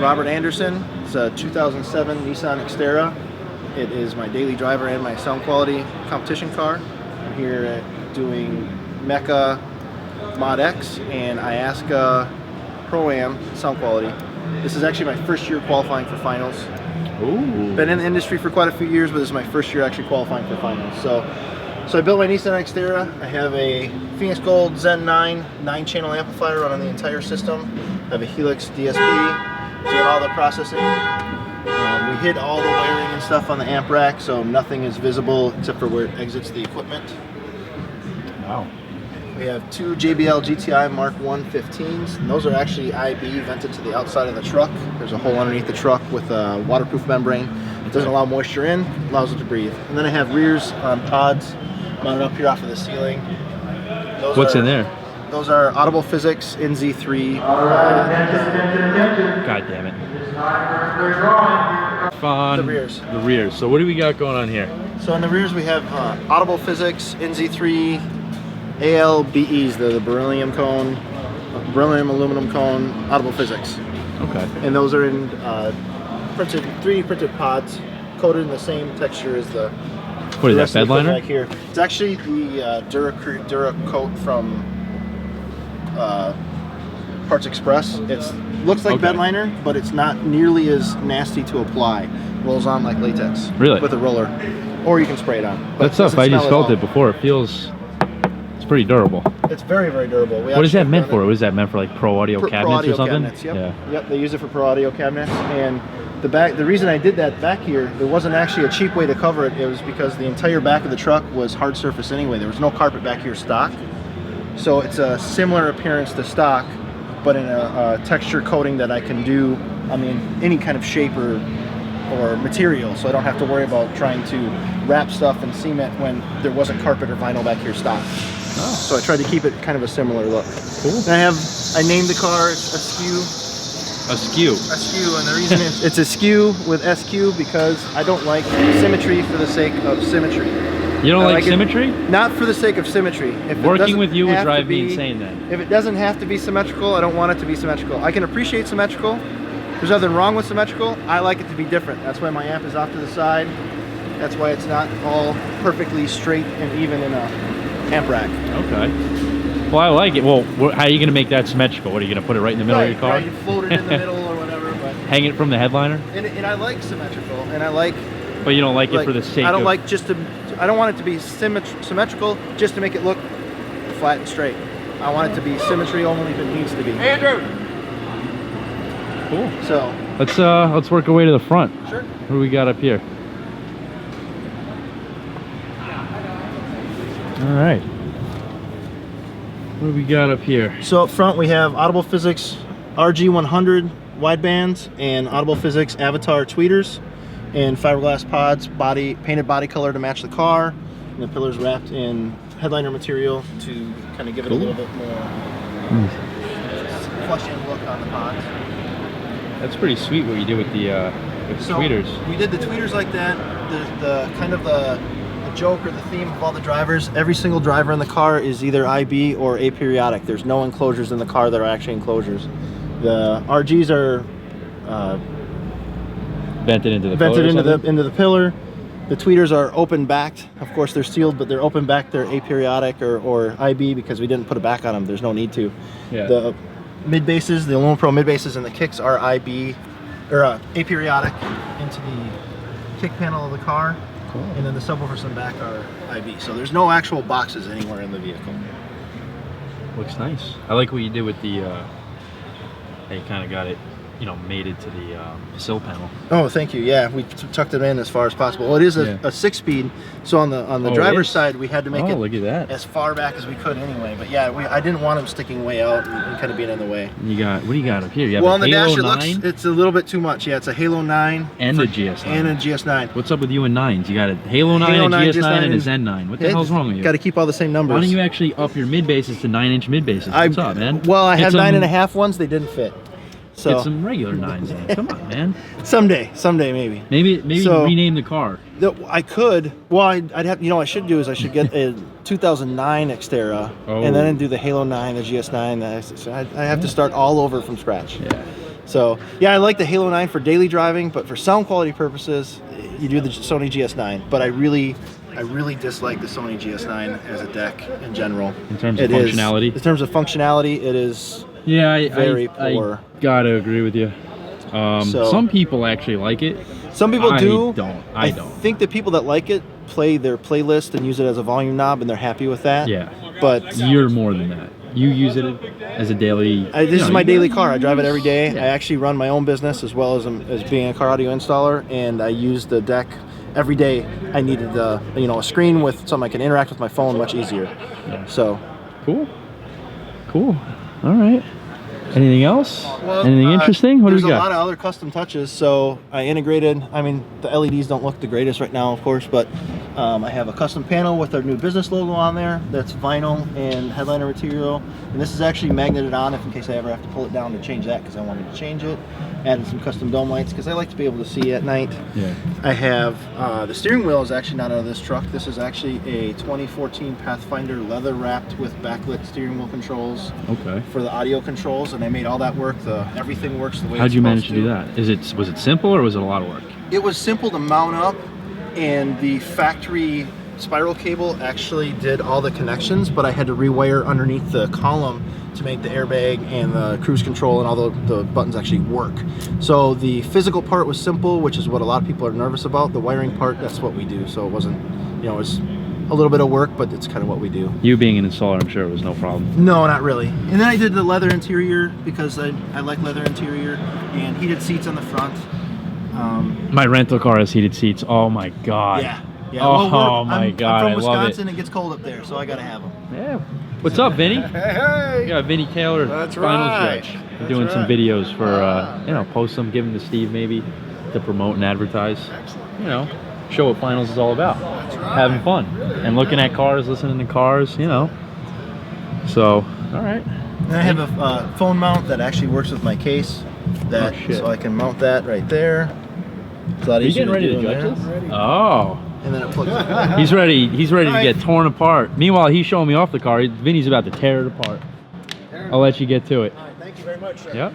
Robert Anderson. It's a 2007 Nissan Xterra. It is my daily driver and my sound quality competition car. I'm here doing MECA Mod X and IASCA Pro-Am sound quality. This is actually my first year qualifying for finals. Ooh. Been in the industry for quite a few years, but this is my first year actually qualifying for finals. So I built my Nissan Xterra. I have a Phoenix Gold Zen 9 9-channel amplifier running the entire system. I have a Helix DSP doing all the processing. We hid all the wiring and stuff on the amp rack, so nothing is visible except for where it exits the equipment. Wow. We have two JBL GTI Mark 115s, and those are actually IB vented to the outside of the truck. There's a hole underneath the truck with a waterproof membrane. It doesn't allow moisture in, allows it to breathe. And then I have rears on pods mounted up here off of the ceiling. What's in there? Those are Audible Physics NZ3. God damn it. Fun. The rears. The rears. So what do we got going on here? So in the rears we have Audible Physics NZ3 ALBEs, the beryllium cone, beryllium aluminum cone, Audible Physics. Okay. And those are in 3D printed pods, coated in the same texture as the. What is that, bed liner? Back here. It's actually the Dura coat from Parts Express. It looks like bed liner, but it's not nearly as nasty to apply. Rolls on like latex. Really? With a roller, or you can spray it on. That stuff I just felt it before. It feels. It's pretty durable. It's very, very durable. What is that meant for? Was that meant for like pro audio cabinets pro audio or something? Cabinets, yep. Yeah. Yep. They use it for pro audio cabinets. And the reason I did that back here, there wasn't actually a cheap way to cover it. It was because the entire back of the truck was hard surface anyway. There was no carpet back here stock. So it's a similar appearance to stock, but in a texture coating that I can do, I mean, any kind of shape or material, so I don't have to worry about trying to wrap stuff in cement when there wasn't carpet or vinyl back here stock. Oh. So I tried to keep it kind of a similar look. Cool. And I named the car Askew. Askew. Askew, and the reason it's Askew with SQ because I don't like symmetry for the sake of symmetry. You don't like symmetry? Not for the sake of symmetry. If Working with you would drive me insane then. If it doesn't have to be symmetrical, I don't want it to be symmetrical. I can appreciate symmetrical. There's nothing wrong with symmetrical. I like it to be different. That's why my amp is off to the side. That's why it's not all perfectly straight and even in a amp rack. Okay. Well, I like it. Well, how are you going to make that symmetrical? What, are you going to put it right in the middle of your car? Right, you float it in the middle or whatever. But hang it from the headliner? And I like symmetrical, and I like... But you don't like it for the sake of... I don't like just to... I don't want it to be symmetrical just to make it look flat and straight. I want it to be symmetry only if it needs to be. Andrew! Cool. So... Let's work our way to the front. Sure. What do we got up here? All right. What do we got up here? So up front we have Audible Physics RG100 widebands and Audible Physics Avatar tweeters and fiberglass pods, painted body color to match the car, and the pillars wrapped in headliner material to kind of give it a little bit more flush-in look on the pods. That's pretty sweet what you did with the tweeters. We did the tweeters like that. The kind of the joke or the theme of all the drivers, every single driver in the car is either IB or aperiodic. There's no enclosures in the car that are actually enclosures. The RGs are vented into the pillar. The tweeters are open backed. Of course they're sealed, but they're open backed. They're aperiodic or IB because we didn't put a back on them. There's no need to. Yeah. The mid bases, the Aluminum Pro mid bases and the kicks are IB or aperiodic into the kick panel of the car. Cool. And then the subwoofers in the back are IB. So there's no actual boxes anywhere in the vehicle. Looks nice. I like what you did with the, you kind of got it, you know, mated to the sill panel. Oh, thank you. Yeah, we tucked it in as far as possible. Well, it is a 6-speed, so on the driver's side, we had to make it look at that. as far back as we could anyway. But yeah, I didn't want them sticking way out and kind of being in the way. What do you got up here? You have well, a on the Halo dash, 9? it's a little bit too much. Yeah, it's a Halo 9 and a GS9. And a GS9. What's up with you and 9s? You got a Halo 9, a GS9, and a Zen 9. What the hell's wrong with you? Got to keep all the same numbers. Why don't you actually up your mid bases to 9-inch mid bases? What's up, man? Well, I had 9.5 ones. They didn't fit. So get some regular 9s in. Come on, man. Someday maybe. Maybe so, rename the car. I could. Well, I'd have. You know, I should do is I should get a 2009 Xterra and then do the Halo 9, the GS9. I have to start all over from scratch. Yeah. So yeah, I like the Halo 9 for daily driving, but for sound quality purposes, you do the Sony GS9. But I really dislike the Sony GS9 as a deck in general. In terms of functionality? In terms of functionality, it is very poor. I gotta agree with you. Some people actually like it. Some people do. I don't. I think the people that like it play their playlist and use it as a volume knob, and they're happy with that. Yeah. But you're more than that. You use it as a daily... This is my daily car. I drive it every day. Yeah. I actually run my own business as well as being a car audio installer, and I use the deck every day. I needed a screen with something I can interact with my phone much easier. Yeah. So cool. All right. Anything else? Anything interesting? What do we got? There's a lot of other custom touches. So I integrated, I mean, the LEDs don't look the greatest right now, of course, but I have a custom panel with our new business logo on there. That's vinyl and headliner material. And this is actually magneted on if in case I ever have to pull it down to change that, because I wanted to change it. Added some custom dome lights because I like to be able to see at night. Yeah. I have the steering wheel is actually not out of this truck. This is actually a 2014 Pathfinder leather wrapped with backlit steering wheel controls. Okay. For the audio controls, and I made all that work. Everything works the way. How'd you manage to do that? Was it simple or was it a lot of work? It was simple to mount up, and the factory spiral cable actually did all the connections, but I had to rewire underneath the column to make the airbag and the cruise control and all the buttons actually work. So the physical part was simple, which is what a lot of people are nervous about. The wiring part, that's what we do. So it wasn't, it was a little bit of work, but it's kind of what we do. You being an installer, I'm sure it was no problem. No, not really. And then I did the leather interior because I like leather interior, and heated seats on the front. My rental car has heated seats. Oh my God. Yeah. Oh my God. I'm from Wisconsin. It gets cold up there, so I gotta have them. Yeah. What's up, Vinny? Hey. We got Vinny Taylor. That's Final right. Stretch. We're doing some videos for post them, give them to Steve maybe to promote and advertise. Excellent. Show what finals is all about. That's right. Having fun and looking at cars, listening to cars. So, all right. And I have a phone mount that actually works with my case. So I can mount that right there. It's a lot easier. Are you getting ready to judge this? Oh. And then it plugs in. He's ready to get torn apart. Meanwhile, he's showing me off the car. Vinny's about to tear it apart. I'll let you get to it. All right, thank you very much, sir. Yep.